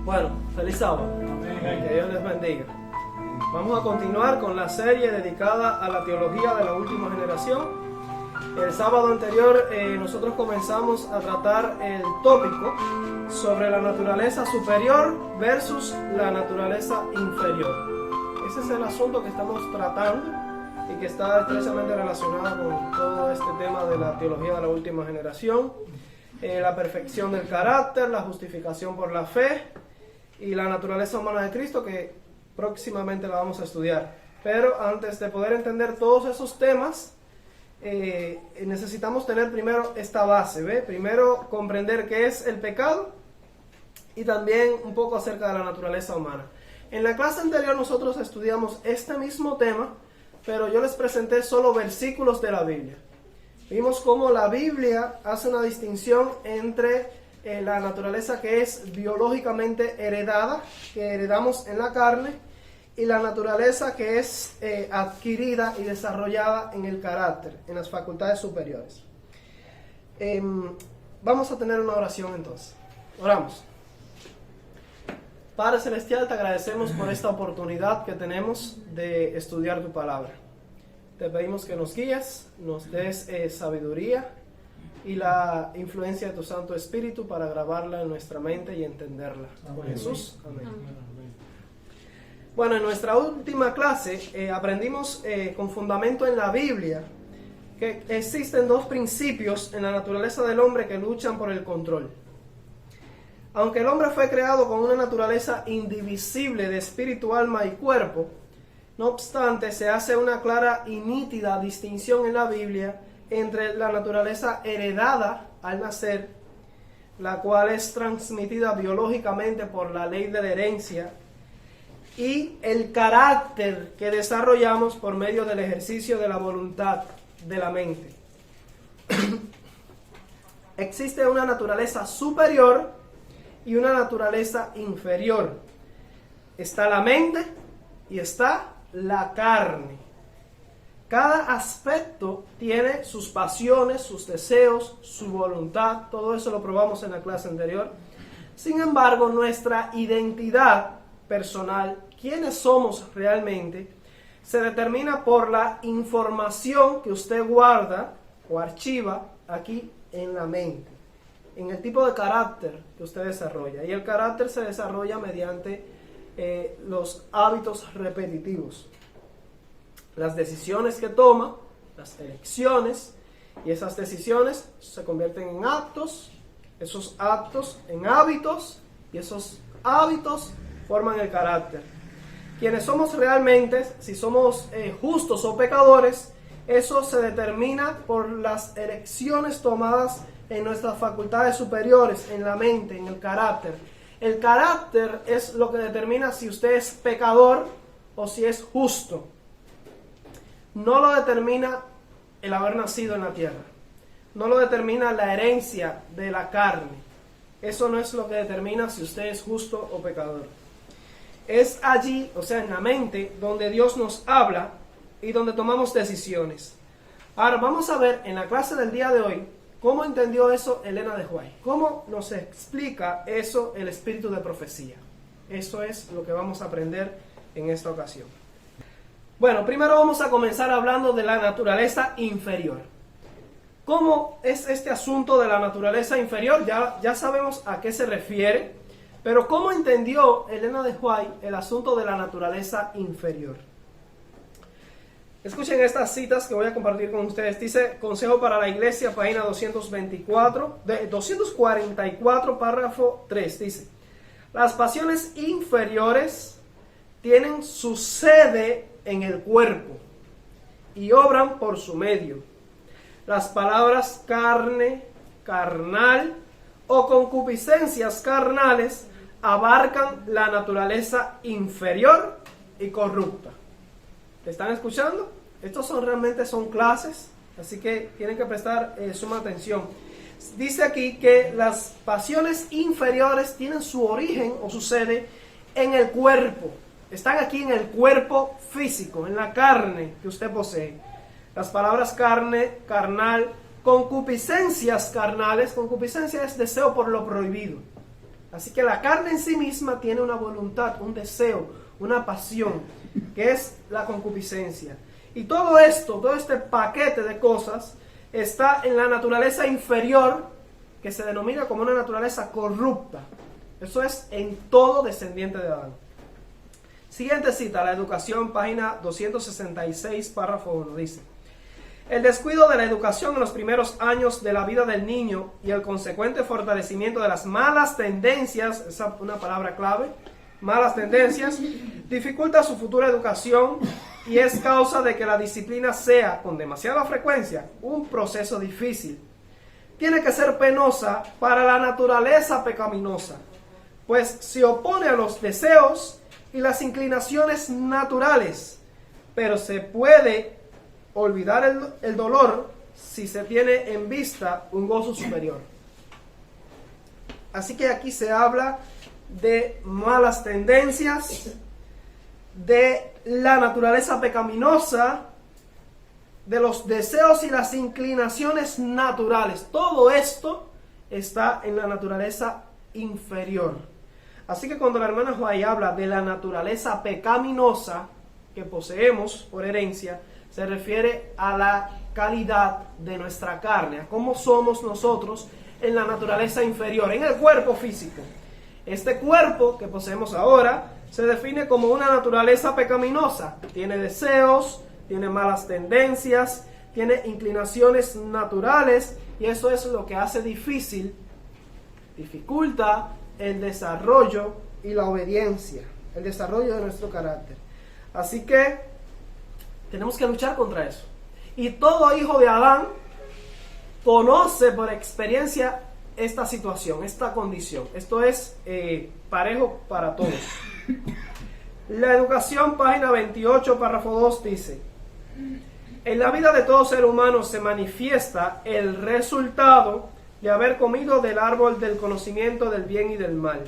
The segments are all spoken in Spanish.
Bueno, feliz sábado. Que Dios les bendiga. Vamos a continuar con la serie dedicada a la teología de la última generación. El sábado anterior nosotros comenzamos a tratar el tópico sobre la naturaleza superior versus la naturaleza inferior. Ese es el asunto que estamos tratando y que está estrechamente relacionado con todo este tema de la teología de la última generación. La perfección del carácter, la justificación por la fe y la naturaleza humana de Cristo, que próximamente la vamos a estudiar. Pero antes de poder entender todos esos temas, necesitamos tener primero esta base, ¿ve? Primero comprender qué es el pecado y también un poco acerca de la naturaleza humana. En la clase anterior nosotros estudiamos este mismo tema, pero yo les presenté solo versículos de la Biblia. Vimos cómo la Biblia hace una distinción entre la naturaleza que es biológicamente heredada, que heredamos en la carne, y la naturaleza que es adquirida y desarrollada en el carácter, en las facultades superiores. Vamos a tener una oración entonces. Oramos. Padre Celestial, te agradecemos por esta oportunidad que tenemos de estudiar tu palabra. Te pedimos que nos guíes, nos des sabiduría y la influencia de tu Santo Espíritu para grabarla en nuestra mente y entenderla. Por Jesús. Amén. Bueno, en nuestra última clase aprendimos con fundamento en la Biblia que existen dos principios en la naturaleza del hombre que luchan por el control. Aunque el hombre fue creado con una naturaleza indivisible de espíritu, alma y cuerpo, no obstante, se hace una clara y nítida distinción en la Biblia entre la naturaleza heredada al nacer, la cual es transmitida biológicamente por la ley de la herencia, y el carácter que desarrollamos por medio del ejercicio de la voluntad de la mente. Existe una naturaleza superior y una naturaleza inferior. Está la mente y está la carne. Cada aspecto tiene sus pasiones, sus deseos, su voluntad. Todo eso lo probamos en la clase anterior. Sin embargo, nuestra identidad personal, quiénes somos realmente, se determina por la información que usted guarda o archiva aquí en la mente, en el tipo de carácter que usted desarrolla. Y el carácter se desarrolla mediante los hábitos repetitivos, las decisiones que toma, las elecciones, y esas decisiones se convierten en actos, esos actos en hábitos, y esos hábitos forman el carácter. Quienes somos realmente, si somos justos o pecadores, eso se determina por las elecciones tomadas en nuestras facultades superiores, en la mente, en el carácter. El carácter es lo que determina si usted es pecador o si es justo. No lo determina el haber nacido en la tierra. No lo determina la herencia de la carne. Eso no es lo que determina si usted es justo o pecador. Es allí, o sea, en la mente, donde Dios nos habla y donde tomamos decisiones. Ahora vamos a ver en la clase del día de hoy cómo entendió eso Elena de White. Cómo nos explica eso el espíritu de profecía. Eso es lo que vamos a aprender en esta ocasión. Bueno, primero vamos a comenzar hablando de la naturaleza inferior. ¿Cómo es este asunto de la naturaleza inferior? Ya sabemos a qué se refiere, pero ¿cómo entendió Elena de White el asunto de la naturaleza inferior? Escuchen estas citas que voy a compartir con ustedes. Dice Consejo para la Iglesia, página 244, párrafo 3. Dice: las pasiones inferiores tienen su sede en el cuerpo y obran por su medio. Las palabras carne, carnal o concupiscencias carnales abarcan la naturaleza inferior y corrupta. ¿Están escuchando? Estos realmente son clases, así que tienen que prestar suma atención. Dice aquí que las pasiones inferiores tienen su origen o su sede en el cuerpo. Están aquí en el cuerpo físico, en la carne que usted posee. Las palabras carne, carnal, concupiscencias carnales. Concupiscencia es deseo por lo prohibido. Así que la carne en sí misma tiene una voluntad, un deseo, una pasión, que es la concupiscencia. Y todo esto, todo este paquete de cosas, está en la naturaleza inferior, que se denomina como una naturaleza corrupta. Eso es en todo descendiente de Adán. Siguiente cita, la educación, página 266, párrafo 1, dice: el descuido de la educación en los primeros años de la vida del niño y el consecuente fortalecimiento de las malas tendencias, esa es una palabra clave, malas tendencias, dificulta su futura educación y es causa de que la disciplina sea, con demasiada frecuencia, un proceso difícil. Tiene que ser penosa para la naturaleza pecaminosa, pues se opone a los deseos y las inclinaciones naturales, pero se puede olvidar el dolor si se tiene en vista un gozo superior. Así que aquí se habla de malas tendencias, de la naturaleza pecaminosa, de los deseos y las inclinaciones naturales. Todo esto está en la naturaleza inferior. Así que cuando la hermana White habla de la naturaleza pecaminosa que poseemos por herencia, se refiere a la calidad de nuestra carne, a cómo somos nosotros en la naturaleza inferior, en el cuerpo físico. Este cuerpo que poseemos ahora se define como una naturaleza pecaminosa. Tiene deseos, tiene malas tendencias, tiene inclinaciones naturales, y eso es lo que hace dificulta el desarrollo y la obediencia, el desarrollo de nuestro carácter. Así que tenemos que luchar contra eso. Y todo hijo de Adán conoce por experiencia esta situación, esta condición. Esto es parejo para todos. La educación, página 28, párrafo 2, dice: en la vida de todo ser humano se manifiesta el resultado de haber comido del árbol del conocimiento del bien y del mal.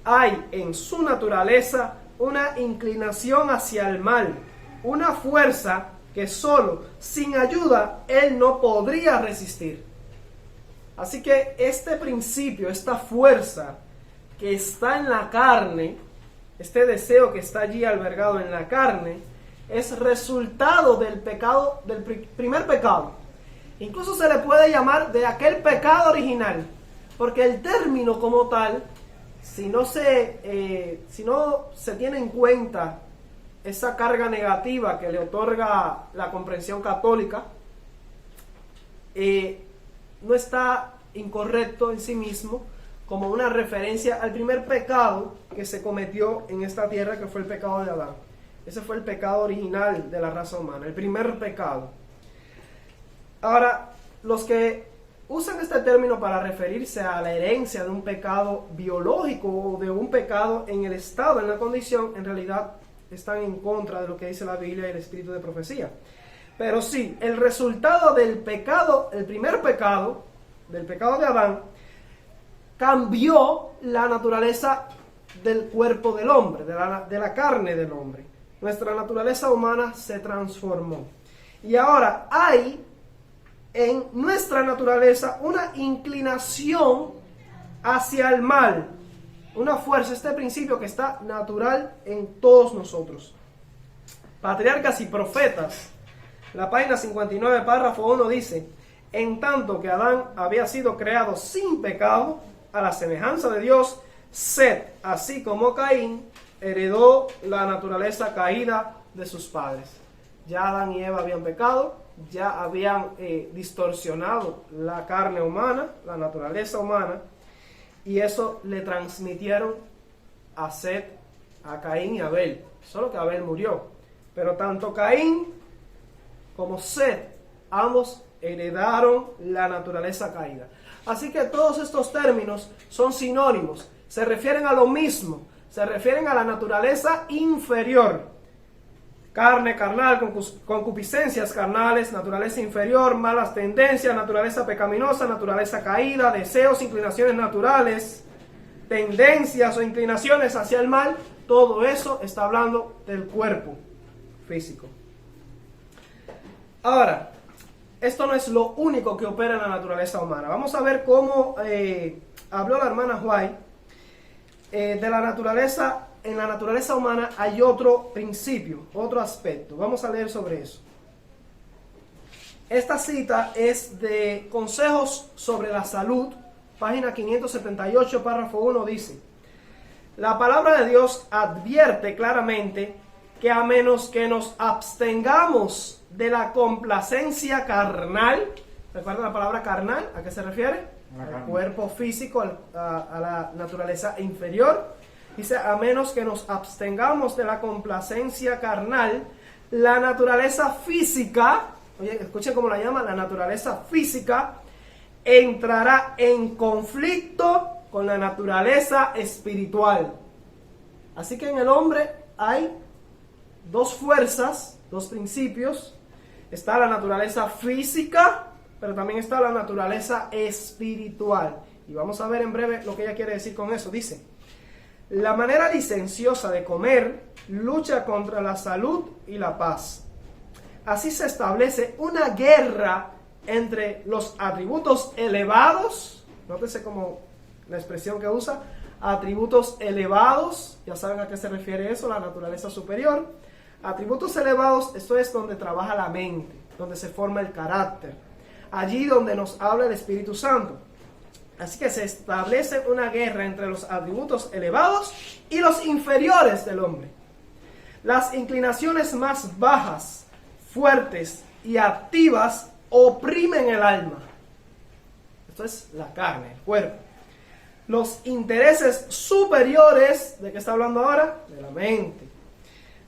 Hay en su naturaleza una inclinación hacia el mal, una fuerza que solo sin ayuda él no podría resistir. Así que este principio, esta fuerza que está en la carne, este deseo que está allí albergado en la carne, es resultado del pecado, del primer pecado. Incluso se le puede llamar de aquel pecado original, porque el término como tal, si no se tiene en cuenta esa carga negativa que le otorga la comprensión católica, no está incorrecto en sí mismo como una referencia al primer pecado que se cometió en esta tierra, que fue el pecado de Adán. Ese fue el pecado original de la raza humana, el primer pecado. Ahora, los que usan este término para referirse a la herencia de un pecado biológico o de un pecado en el estado, en la condición, en realidad están en contra de lo que dice la Biblia y el espíritu de profecía. Pero sí, el resultado del pecado, el primer pecado, del pecado de Adán, cambió la naturaleza del cuerpo del hombre, de la carne del hombre. Nuestra naturaleza humana se transformó. Y ahora hay en nuestra naturaleza una inclinación hacia el mal, una fuerza, este principio que está natural en todos nosotros. Patriarcas y Profetas, la página 59, párrafo 1 dice: en tanto que Adán había sido creado sin pecado, a la semejanza de Dios, Set, así como Caín, heredó la naturaleza caída de sus padres. Ya Adán y Eva habían pecado, ya habían distorsionado la carne humana, la naturaleza humana, y eso le transmitieron a Set, a Caín y a Abel. Solo que Abel murió, pero tanto Caín como Set, ambos heredaron la naturaleza caída. Así que todos estos términos son sinónimos, se refieren a lo mismo, se refieren a la naturaleza inferior. Carne, carnal, concupiscencias carnales, naturaleza inferior, malas tendencias, naturaleza pecaminosa, naturaleza caída, deseos, inclinaciones naturales, tendencias o inclinaciones hacia el mal. Todo eso está hablando del cuerpo físico. Ahora, esto no es lo único que opera en la naturaleza humana. Vamos a ver cómo habló la hermana White de la naturaleza, en la naturaleza humana hay otro principio, otro aspecto. Vamos a leer sobre eso. Esta cita es de Consejos sobre la Salud, página 578, párrafo 1, dice: la palabra de Dios advierte claramente que a menos que nos abstengamos de la complacencia carnal, ¿recuerdan la palabra carnal? ¿A qué se refiere? Al cuerpo físico, a la naturaleza inferior. Dice, a menos que nos abstengamos de la complacencia carnal, la naturaleza física, oye, escuchen cómo la llama, la naturaleza física entrará en conflicto con la naturaleza espiritual. Así que en el hombre hay dos fuerzas, dos principios. Está la naturaleza física, pero también está la naturaleza espiritual. Y vamos a ver en breve lo que ella quiere decir con eso. Dice, la manera licenciosa de comer lucha contra la salud y la paz. Así se establece una guerra entre los atributos elevados, nótese como la expresión que usa, atributos elevados, ya saben a qué se refiere eso, la naturaleza superior. Atributos elevados, esto es donde trabaja la mente, donde se forma el carácter, allí donde nos habla el Espíritu Santo. Así que se establece una guerra entre los atributos elevados y los inferiores del hombre. Las inclinaciones más bajas, fuertes y activas oprimen el alma. Esto es la carne, el cuerpo. Los intereses superiores, ¿de qué está hablando ahora? De la mente.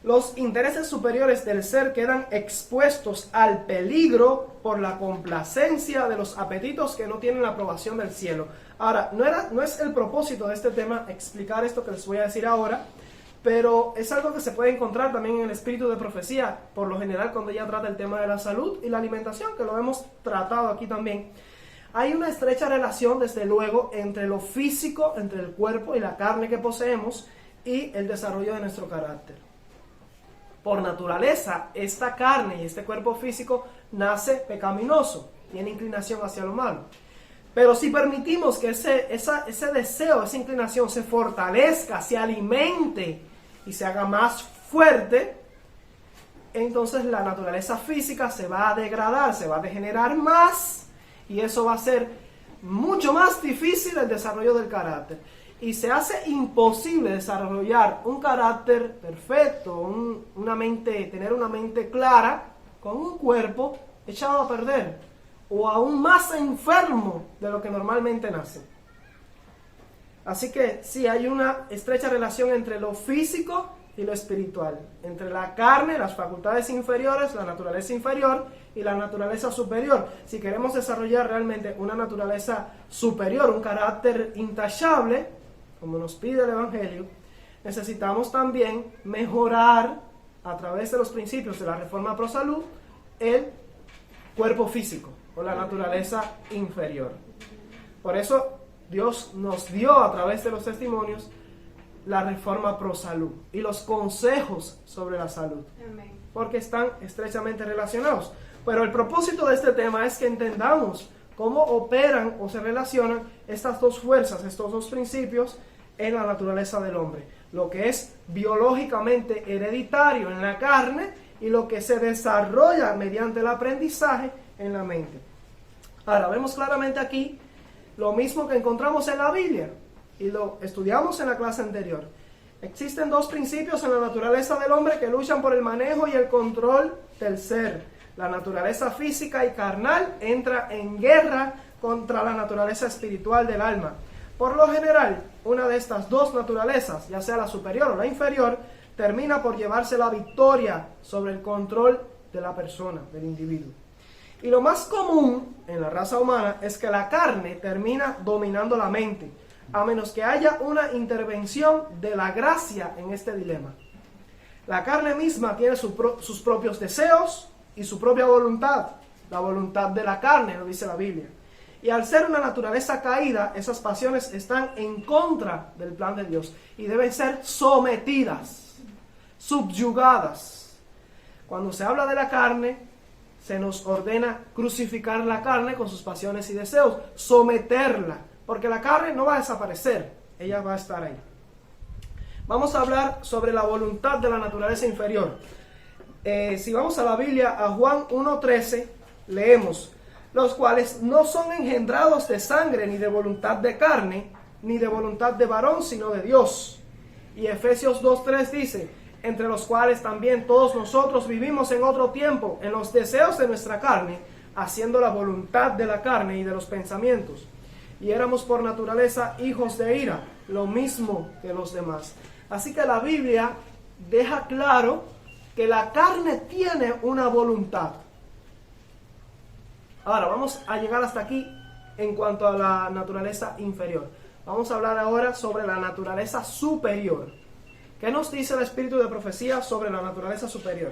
Los intereses superiores del ser quedan expuestos al peligro por la complacencia de los apetitos que no tienen la aprobación del cielo. Ahora, no es el propósito de este tema explicar esto que les voy a decir ahora, pero es algo que se puede encontrar también en el espíritu de profecía, por lo general cuando ella trata el tema de la salud y la alimentación, que lo hemos tratado aquí también. Hay una estrecha relación, desde luego, entre lo físico, entre el cuerpo y la carne que poseemos y el desarrollo de nuestro carácter. Por naturaleza, esta carne y este cuerpo físico nace pecaminoso, tiene inclinación hacia lo malo. Pero si permitimos que ese deseo, esa inclinación se fortalezca, se alimente y se haga más fuerte, entonces la naturaleza física se va a degradar, se va a degenerar más, y eso va a ser mucho más difícil el desarrollo del carácter. Y se hace imposible desarrollar un carácter perfecto, tener una mente clara, con un cuerpo echado a perder, o aún más enfermo de lo que normalmente nace. Así que sí, hay una estrecha relación entre lo físico y lo espiritual, entre la carne, las facultades inferiores, la naturaleza inferior y la naturaleza superior. Si queremos desarrollar realmente una naturaleza superior, un carácter intachable, como nos pide el Evangelio, necesitamos también mejorar a través de los principios de la Reforma Pro Salud el cuerpo físico o la naturaleza inferior. Por eso Dios nos dio a través de los testimonios la Reforma Pro Salud y los consejos sobre la salud. Amén. Porque están estrechamente relacionados. Pero el propósito de este tema es que entendamos cómo operan o se relacionan estas dos fuerzas, estos dos principios en la naturaleza del hombre. Lo que es biológicamente hereditario en la carne y lo que se desarrolla mediante el aprendizaje en la mente. Ahora, vemos claramente aquí lo mismo que encontramos en la Biblia y lo estudiamos en la clase anterior. Existen dos principios en la naturaleza del hombre que luchan por el manejo y el control del ser. La naturaleza física y carnal entra en guerra contra la naturaleza espiritual del alma. Por lo general, una de estas dos naturalezas, ya sea la superior o la inferior, termina por llevarse la victoria sobre el control de la persona, del individuo. Y lo más común en la raza humana es que la carne termina dominando la mente, a menos que haya una intervención de la gracia en este dilema. La carne misma tiene sus propios deseos y su propia voluntad, la voluntad de la carne, lo dice la Biblia. Y al ser una naturaleza caída, esas pasiones están en contra del plan de Dios y deben ser sometidas, subyugadas. Cuando se habla de la carne, se nos ordena crucificar la carne con sus pasiones y deseos, someterla, porque la carne no va a desaparecer, ella va a estar ahí. Vamos a hablar sobre la voluntad de la naturaleza inferior. Si vamos a la Biblia, a Juan 1:13, leemos: los cuales no son engendrados de sangre, ni de voluntad de carne, ni de voluntad de varón, sino de Dios. Y Efesios 2:3 dice: entre los cuales también todos nosotros vivimos en otro tiempo, en los deseos de nuestra carne, haciendo la voluntad de la carne y de los pensamientos. Y éramos por naturaleza hijos de ira, lo mismo que los demás. Así que la Biblia deja claro que la carne tiene una voluntad. Ahora vamos a llegar hasta aquí en cuanto a la naturaleza inferior. Vamos a hablar ahora sobre la naturaleza superior. ¿Qué nos dice el espíritu de profecía sobre la naturaleza superior?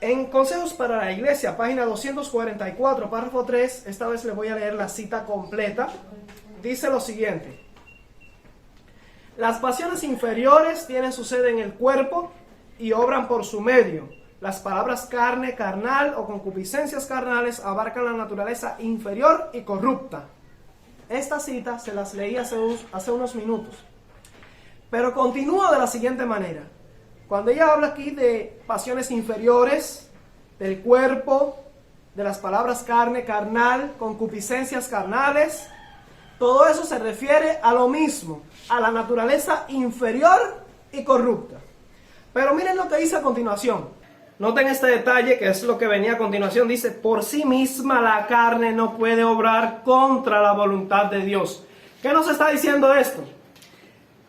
En Consejos para la Iglesia, página 244, párrafo 3, esta vez le voy a leer la cita completa. Dice lo siguiente: las pasiones inferiores tienen su sede en el cuerpo y obran por su medio. Las palabras carne, carnal o concupiscencias carnales abarcan la naturaleza inferior y corrupta. Esta cita se las leí hace unos minutos. Pero continúa de la siguiente manera. Cuando ella habla aquí de pasiones inferiores, del cuerpo, de las palabras carne, carnal, concupiscencias carnales, todo eso se refiere a lo mismo, a la naturaleza inferior y corrupta. Pero miren lo que dice a continuación. Noten este detalle, que es lo que venía a continuación. Dice: por sí misma la carne no puede obrar contra la voluntad de Dios. ¿Qué nos está diciendo esto?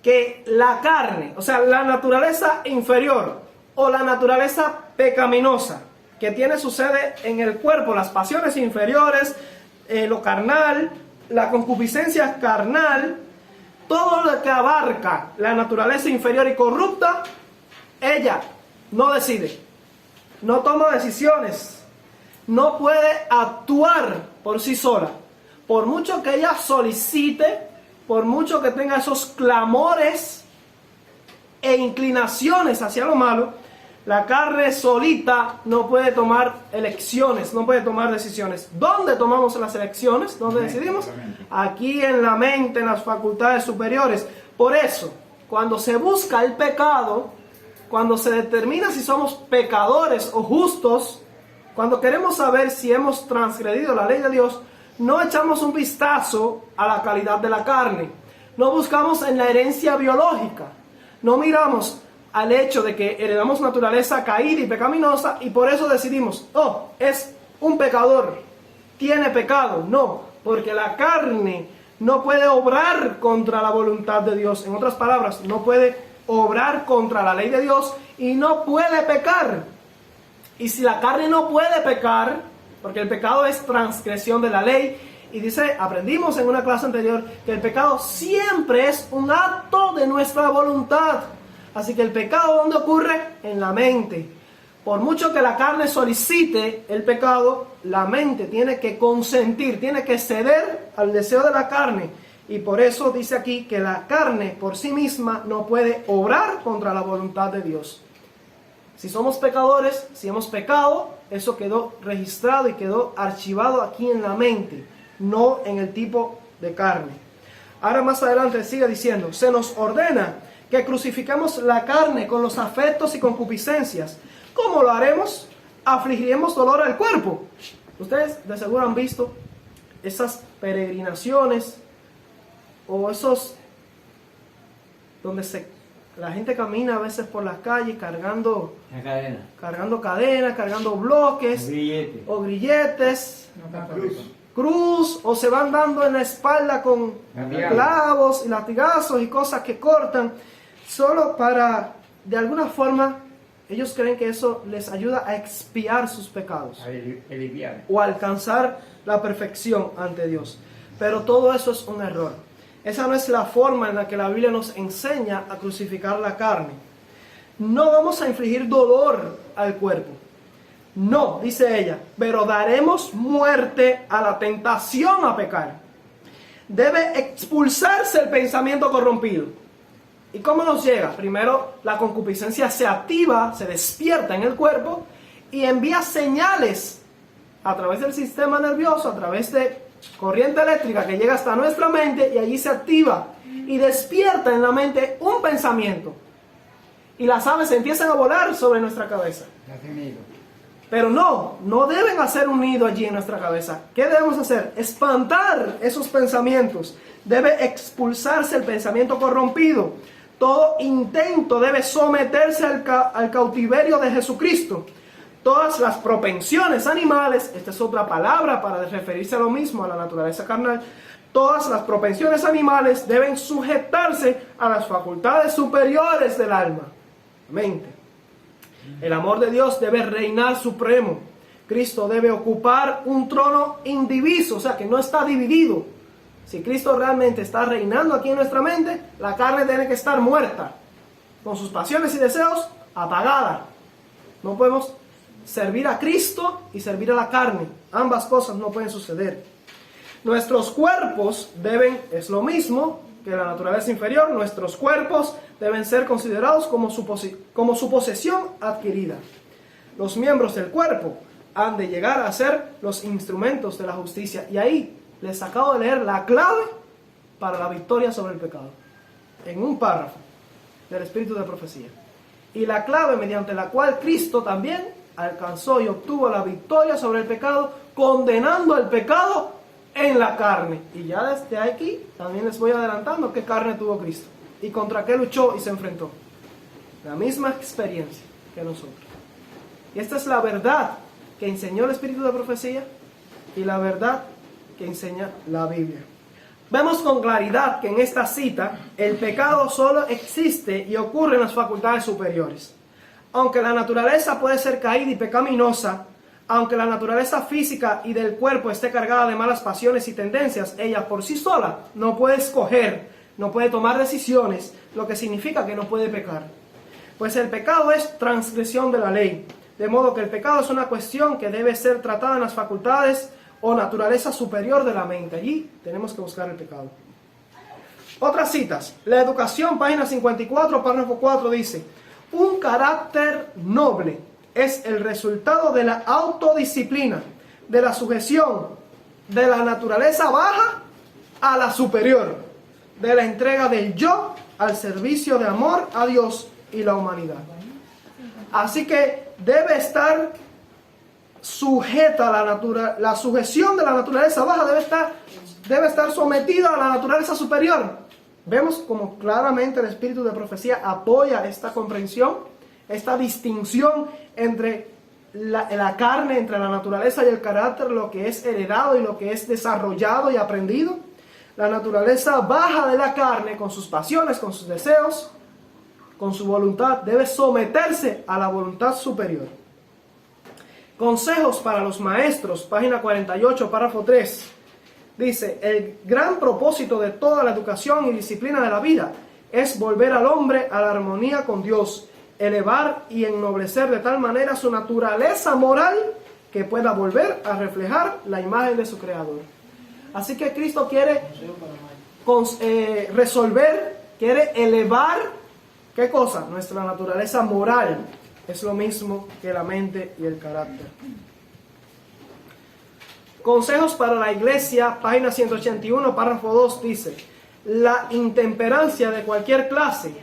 Que la carne, o sea, la naturaleza inferior o la naturaleza pecaminosa que tiene su sede en el cuerpo, las pasiones inferiores, lo carnal, la concupiscencia carnal, todo lo que abarca la naturaleza inferior y corrupta, ella no decide, no toma decisiones, no puede actuar por sí sola. Por mucho que ella solicite, por mucho que tenga esos clamores e inclinaciones hacia lo malo, la carne solita no puede tomar elecciones, no puede tomar decisiones. ¿Dónde tomamos las elecciones? ¿Dónde decidimos? Aquí en la mente, en las facultades superiores. Por eso, cuando se busca el pecado, cuando se determina si somos pecadores o justos, cuando queremos saber si hemos transgredido la ley de Dios, no echamos un vistazo a la calidad de la carne. No buscamos en la herencia biológica. No miramos al hecho de que heredamos naturaleza caída y pecaminosa y por eso decidimos: oh, es un pecador, tiene pecado. No, porque la carne no puede obrar contra la voluntad de Dios. En otras palabras, no puede obrar contra la ley de Dios y no puede pecar. Y si la carne no puede pecar, porque el pecado es transgresión de la ley, y dice, aprendimos en una clase anterior, que el pecado siempre es un acto de nuestra voluntad. Así que el pecado, ¿dónde ocurre? En la mente. Por mucho que la carne solicite el pecado, la mente tiene que consentir, tiene que ceder al deseo de la carne. Y por eso dice aquí que la carne por sí misma no puede obrar contra la voluntad de Dios. Si somos pecadores, si hemos pecado, eso quedó registrado y quedó archivado aquí en la mente, no en el tipo de carne. Ahora más adelante sigue diciendo: se nos ordena que crucifiquemos la carne con los afectos y concupiscencias. ¿Cómo lo haremos? Afligiremos dolor al cuerpo. Ustedes de seguro han visto esas peregrinaciones o esos donde la gente camina a veces por las calles cargando cadenas, cargando bloques o grilletes, cruz, o se van dando en la espalda con clavos y latigazos y cosas que cortan, solo para, de alguna forma, ellos creen que eso les ayuda a expiar sus pecados o a alcanzar la perfección ante Dios. Pero todo eso es un error. Esa no es la forma en la que la Biblia nos enseña a crucificar la carne. No vamos a infligir dolor al cuerpo. No, dice ella, pero daremos muerte a la tentación a pecar. Debe expulsarse el pensamiento corrompido. ¿Y cómo nos llega? Primero, la concupiscencia se activa, se despierta en el cuerpo y envía señales a través del sistema nervioso, a través de corriente eléctrica que llega hasta nuestra mente y allí se activa y despierta en la mente un pensamiento. Y las aves empiezan a volar sobre nuestra cabeza. Pero no deben hacer un nido allí en nuestra cabeza. ¿Qué debemos hacer? Espantar esos pensamientos. Debe expulsarse el pensamiento corrompido. Todo intento debe someterse al cautiverio de Jesucristo. Todas las propensiones animales, esta es otra palabra para referirse a lo mismo, a la naturaleza carnal. Todas las propensiones animales deben sujetarse a las facultades superiores del alma, mente. El amor de Dios debe reinar supremo. Cristo debe ocupar un trono indiviso, o sea que no está dividido. Si Cristo realmente está reinando aquí en nuestra mente, la carne tiene que estar muerta, con sus pasiones y deseos apagada. No podemos servir a Cristo y servir a la carne. Ambas cosas no pueden suceder. Nuestros cuerpos es lo mismo que la naturaleza inferior. Nuestros cuerpos deben ser considerados como su posesión adquirida. Los miembros del cuerpo han de llegar a ser los instrumentos de la justicia. Y ahí les acabo de leer la clave para la victoria sobre el pecado, en un párrafo del Espíritu de Profecía. Y la clave mediante la cual Cristo también alcanzó y obtuvo la victoria sobre el pecado, condenando el pecado en la carne. Y ya desde aquí también les voy adelantando qué carne tuvo Cristo y contra qué luchó y se enfrentó. La misma experiencia que nosotros. Y esta es la verdad que enseñó el Espíritu de Profecía y la verdad que enseña la Biblia. Vemos con claridad que en esta cita el pecado solo existe y ocurre en las facultades superiores. Aunque la naturaleza puede ser caída y pecaminosa, aunque la naturaleza física y del cuerpo esté cargada de malas pasiones y tendencias, ella por sí sola no puede escoger, no puede tomar decisiones, lo que significa que no puede pecar. Pues el pecado es transgresión de la ley, de modo que el pecado es una cuestión que debe ser tratada en las facultades o naturaleza superior de la mente. Allí tenemos que buscar el pecado. Otras citas. La Educación, página 54, párrafo 4 dice: un carácter noble es el resultado de la autodisciplina, de la sujeción de la naturaleza baja a la superior, de la entrega del yo al servicio de amor a Dios y la humanidad. Así que debe estar sujeta a la sujeción de la naturaleza baja, debe estar sometida a la naturaleza superior. Vemos como claramente el Espíritu de Profecía apoya esta comprensión, esta distinción entre la carne, entre la naturaleza y el carácter, lo que es heredado y lo que es desarrollado y aprendido. La naturaleza baja de la carne, con sus pasiones, con sus deseos, con su voluntad, debe someterse a la voluntad superior. Consejos para los maestros, página 48, párrafo 3. Dice: el gran propósito de toda la educación y disciplina de la vida es volver al hombre a la armonía con Dios, elevar y ennoblecer de tal manera su naturaleza moral que pueda volver a reflejar la imagen de su Creador. Así que Cristo quiere resolver, quiere elevar, ¿qué cosa? Nuestra naturaleza moral. Es lo mismo que la mente y el carácter. Consejos para la iglesia, página 181, párrafo 2 dice: la intemperancia de cualquier clase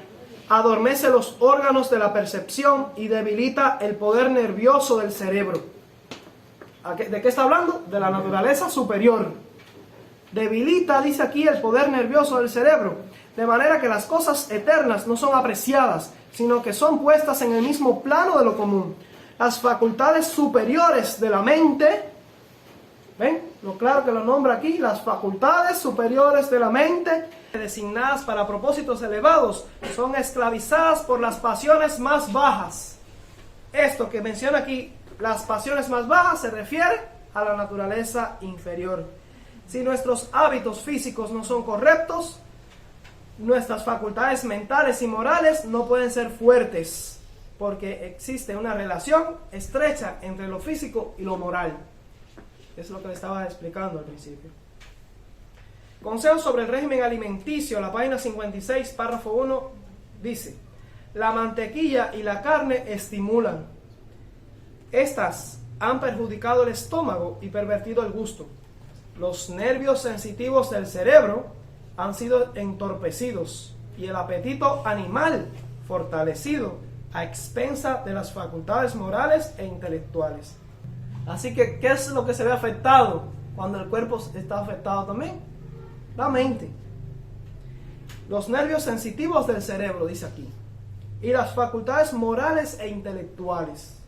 adormece los órganos de la percepción y debilita el poder nervioso del cerebro. ¿De qué está hablando? De la naturaleza superior. Debilita, dice aquí, el poder nervioso del cerebro, de manera que las cosas eternas no son apreciadas, sino que son puestas en el mismo plano de lo común. Las facultades superiores de la mente, ¿ven? Lo claro que lo nombra aquí, las facultades superiores de la mente, designadas para propósitos elevados, son esclavizadas por las pasiones más bajas. Esto que menciona aquí, las pasiones más bajas, se refiere a la naturaleza inferior. Si nuestros hábitos físicos no son correctos, nuestras facultades mentales y morales no pueden ser fuertes, porque existe una relación estrecha entre lo físico y lo moral. Es lo que le estaba explicando al principio. Consejos sobre el régimen alimenticio, la página 56, párrafo 1, dice: la mantequilla y la carne estimulan. Estas han perjudicado el estómago y pervertido el gusto. Los nervios sensitivos del cerebro han sido entorpecidos y el apetito animal fortalecido a expensa de las facultades morales e intelectuales. Así que, ¿qué es lo que se ve afectado cuando el cuerpo está afectado también? La mente. Los nervios sensitivos del cerebro, dice aquí, y las facultades morales e intelectuales.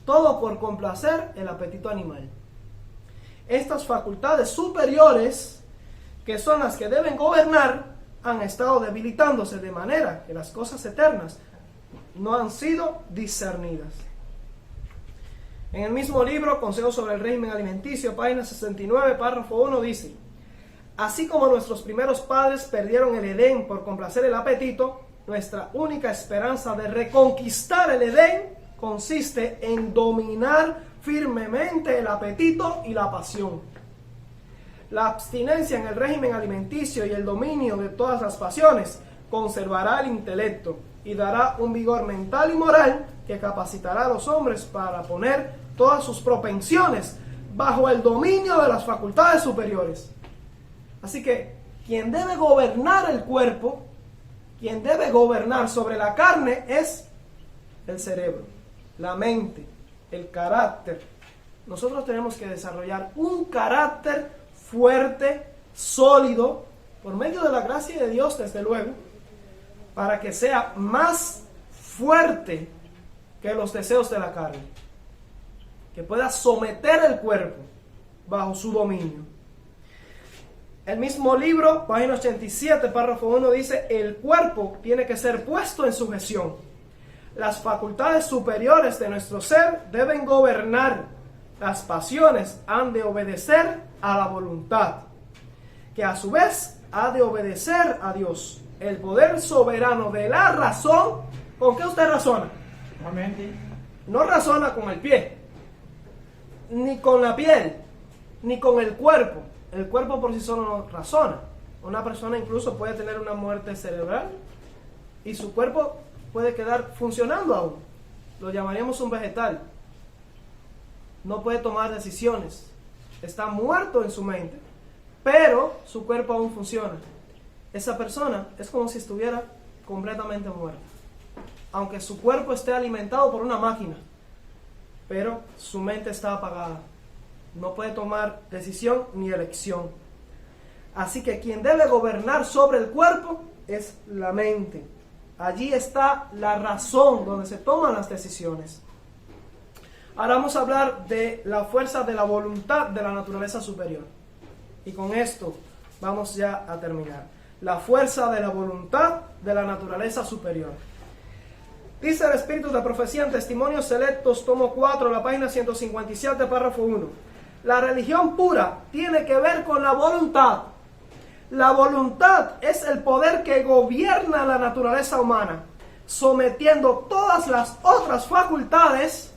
Todo por complacer el apetito animal. Estas facultades superiores, que son las que deben gobernar, han estado debilitándose de manera que las cosas eternas no han sido discernidas. En el mismo libro, Consejos sobre el régimen alimenticio, página 69, párrafo 1, dice: así como nuestros primeros padres perdieron el Edén por complacer el apetito, nuestra única esperanza de reconquistar el Edén consiste en dominar firmemente el apetito y la pasión. La abstinencia en el régimen alimenticio y el dominio de todas las pasiones conservará el intelecto y dará un vigor mental y moral que capacitará a los hombres para poner todas sus propensiones bajo el dominio de las facultades superiores. Así que quien debe gobernar el cuerpo, quien debe gobernar sobre la carne es el cerebro, la mente, el carácter. Nosotros tenemos que desarrollar un carácter fuerte, sólido, por medio de la gracia de Dios, desde luego, para que sea más fuerte que los deseos de la carne, que pueda someter el cuerpo bajo su dominio. El mismo libro, página 87, párrafo 1, dice: el cuerpo tiene que ser puesto en sujeción. Las facultades superiores de nuestro ser deben gobernar. Las pasiones han de obedecer a la voluntad, que a su vez ha de obedecer a Dios. El poder soberano de la razón. ¿Con qué usted razona? No razona con el pie, ni con la piel, ni con el cuerpo. El cuerpo por sí solo no razona. Una persona incluso puede tener una muerte cerebral y su cuerpo puede quedar funcionando aún. Lo llamaríamos un vegetal. No puede tomar decisiones. Está muerto en su mente, pero su cuerpo aún funciona. Esa persona es como si estuviera completamente muerta, aunque su cuerpo esté alimentado por una máquina, pero su mente está apagada. No puede tomar decisión ni elección. Así que quien debe gobernar sobre el cuerpo es la mente. Allí está la razón donde se toman las decisiones. Ahora vamos a hablar de la fuerza de la voluntad de la naturaleza superior. Y con esto vamos ya a terminar. La fuerza de la voluntad de la naturaleza superior. Dice el Espíritu de Profecía en Testimonios Selectos, tomo 4, la página 157, párrafo 1. La religión pura tiene que ver con la voluntad. La voluntad es el poder que gobierna la naturaleza humana, sometiendo todas las otras facultades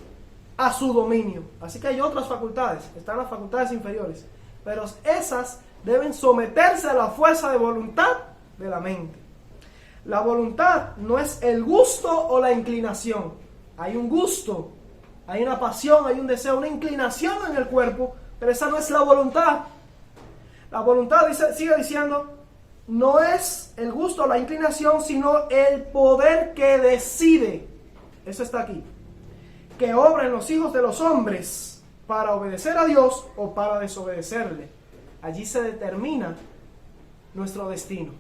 a su dominio. Así que hay otras facultades, están las facultades inferiores, pero esas deben someterse a la fuerza de voluntad de la mente. La voluntad no es el gusto o la inclinación. Hay un gusto, hay una pasión, hay un deseo, una inclinación en el cuerpo, pero esa no es la voluntad. La voluntad, sigue diciendo, no es el gusto o la inclinación, sino el poder que decide. Eso está aquí. Que obra en los hijos de los hombres para obedecer a Dios o para desobedecerle. Allí se determina nuestro destino.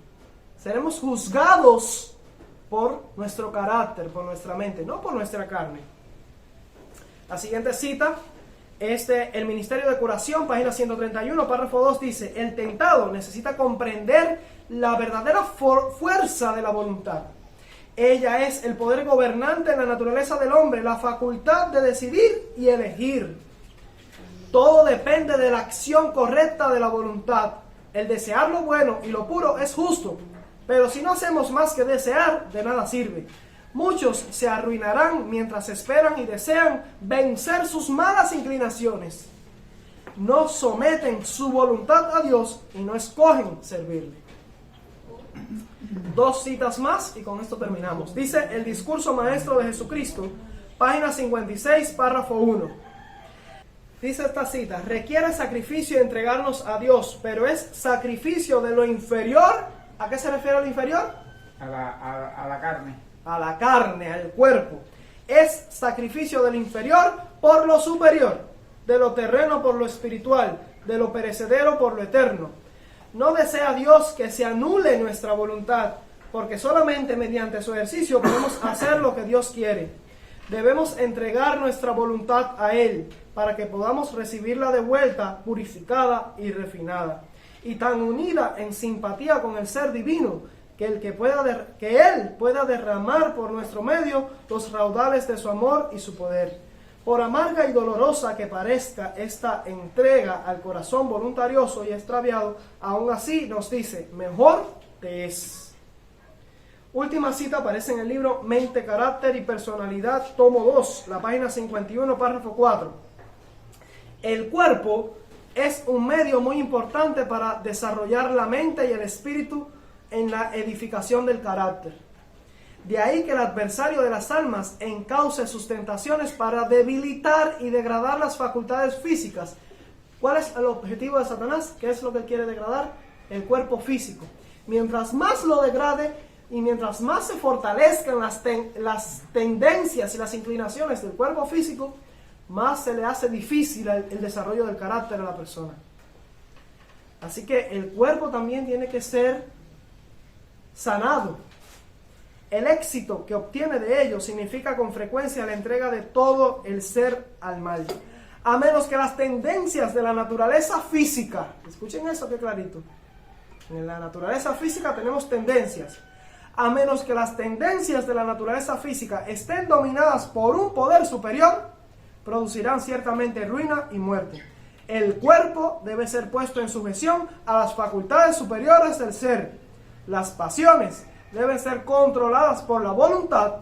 Seremos juzgados por nuestro carácter, por nuestra mente, no por nuestra carne. La siguiente cita es el Ministerio de Curación, página 131, párrafo 2, dice: el tentado necesita comprender la verdadera fuerza de la voluntad. Ella es el poder gobernante en la naturaleza del hombre, la facultad de decidir y elegir. Todo depende de la acción correcta de la voluntad. El desear lo bueno y lo puro es justo, pero si no hacemos más que desear, de nada sirve. Muchos se arruinarán mientras esperan y desean vencer sus malas inclinaciones. No someten su voluntad a Dios y no escogen servirle. 2 citas más y con esto terminamos. Dice el Discurso Maestro de Jesucristo, página 56, párrafo 1. Dice esta cita, requiere sacrificio entregarnos a Dios, pero es sacrificio de lo inferior. ¿A qué se refiere lo inferior? A la carne. A la carne, al cuerpo. Es sacrificio del inferior por lo superior, de lo terreno por lo espiritual, de lo perecedero por lo eterno. No desea Dios que se anule nuestra voluntad, porque solamente mediante su ejercicio podemos hacer lo que Dios quiere. Debemos entregar nuestra voluntad a Él, para que podamos recibirla de vuelta purificada y refinada, y tan unida en simpatía con el ser divino, que Él pueda derramar por nuestro medio los raudales de su amor y su poder. Por amarga y dolorosa que parezca esta entrega al corazón voluntarioso y extraviado, aún así nos dice, mejor te es. Última cita aparece en el libro Mente, Carácter y Personalidad, tomo 2, la página 51, párrafo 4. El cuerpo es un medio muy importante para desarrollar la mente y el espíritu en la edificación del carácter. De ahí que el adversario de las almas encauce sus tentaciones para debilitar y degradar las facultades físicas. ¿Cuál es el objetivo de Satanás? ¿Qué es lo que él quiere degradar? El cuerpo físico. Mientras más lo degrade y mientras más se fortalezcan las tendencias y las inclinaciones del cuerpo físico, más se le hace difícil el desarrollo del carácter a la persona. Así que el cuerpo también tiene que ser sanado. El éxito que obtiene de ello significa con frecuencia la entrega de todo el ser al mal. A menos que las tendencias de la naturaleza física, escuchen eso que clarito, en la naturaleza física tenemos tendencias. A menos que las tendencias de la naturaleza física estén dominadas por un poder superior, producirán ciertamente ruina y muerte. El cuerpo debe ser puesto en sujeción a las facultades superiores del ser. Las pasiones deben ser controladas por la voluntad,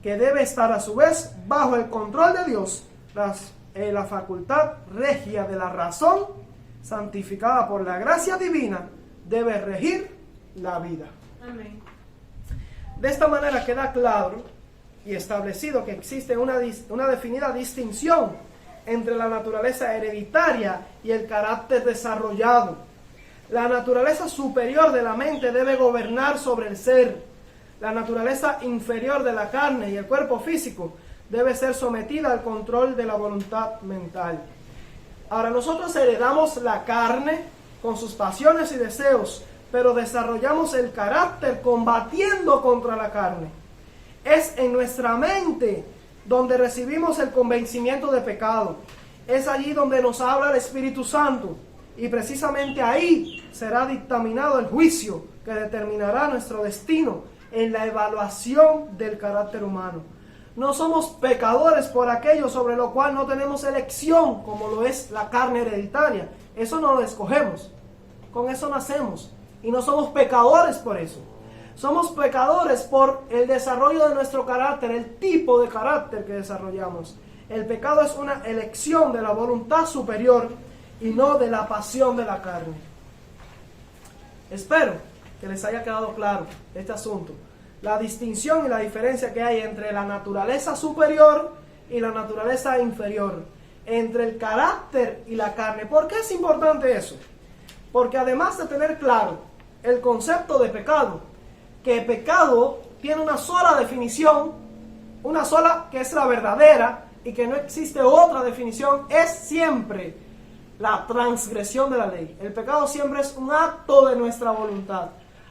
que debe estar a su vez bajo el control de Dios. La facultad regia de la razón, santificada por la gracia divina, debe regir la vida. Amén. De esta manera queda claro y establecido que existe una definida distinción entre la naturaleza hereditaria y el carácter desarrollado. La naturaleza superior de la mente debe gobernar sobre el ser. La naturaleza inferior de la carne y el cuerpo físico debe ser sometida al control de la voluntad mental. Ahora, nosotros heredamos la carne con sus pasiones y deseos, pero desarrollamos el carácter combatiendo contra la carne. Es en nuestra mente donde recibimos el convencimiento de pecado. Es allí donde nos habla el Espíritu Santo. Y precisamente ahí será dictaminado el juicio que determinará nuestro destino en la evaluación del carácter humano. No somos pecadores por aquello sobre lo cual no tenemos elección, como lo es la carne hereditaria. Eso no lo escogemos. Con eso nacemos. Y no somos pecadores por eso. Somos pecadores por el desarrollo de nuestro carácter, el tipo de carácter que desarrollamos. El pecado es una elección de la voluntad superior y no de la pasión de la carne. Espero que les haya quedado claro este asunto. La distinción y la diferencia que hay entre la naturaleza superior y la naturaleza inferior. Entre el carácter y la carne. ¿Por qué es importante eso? Porque además de tener claro el concepto de pecado, que pecado tiene una sola definición, una sola que es la verdadera y que no existe otra definición, es siempre la transgresión de la ley. El pecado siempre es un acto de nuestra voluntad.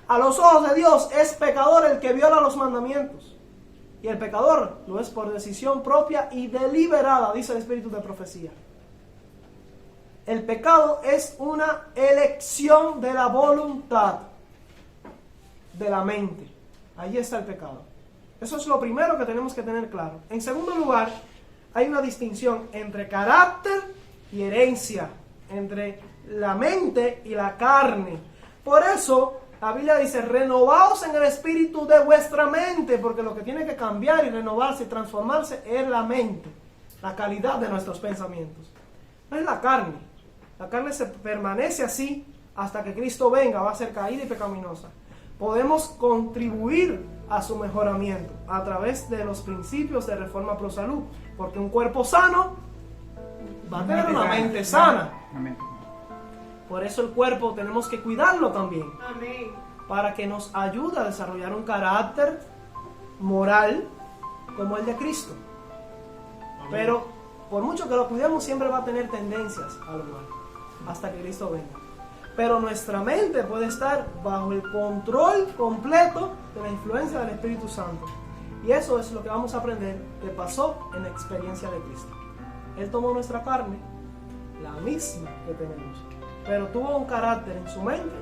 A los ojos de Dios es pecador el que viola los mandamientos. Y el pecador lo es por decisión propia y deliberada, dice el Espíritu de profecía. El pecado es una elección de la voluntad, de la mente. Ahí está el pecado. Eso es lo primero que tenemos que tener claro. En segundo lugar, hay una distinción entre carácter y herencia, entre la mente y la carne. Por eso la Biblia dice, renovaos en el espíritu de vuestra mente, porque lo que tiene que cambiar y renovarse y transformarse es la mente, la calidad de nuestros pensamientos. No es la carne. La carne se permanece así hasta que Cristo venga, va a ser caída y pecaminosa. Podemos contribuir a su mejoramiento a través de los principios de Reforma Pro Salud, porque un cuerpo sano va a tener una mente sana. Una mente. Por eso el cuerpo tenemos que cuidarlo también, Amén. para que nos ayude a desarrollar un carácter moral como el de Cristo. Pero por mucho que lo cuidemos, siempre va a tener tendencias a lo malo, hasta que Cristo venga. Pero nuestra mente puede estar bajo el control completo de la influencia del Espíritu Santo. Y eso es lo que vamos a aprender que pasó en la experiencia de Cristo. Él tomó nuestra carne, la misma que tenemos, pero tuvo un carácter en su mente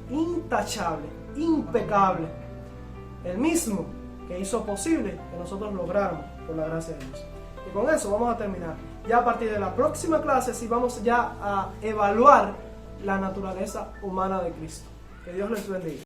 intachable, impecable, el mismo que hizo posible que nosotros lográramos por la gracia de Dios. Y con eso vamos a terminar. Ya a partir de la próxima clase sí vamos ya a evaluar la naturaleza humana de Cristo. Que Dios les bendiga.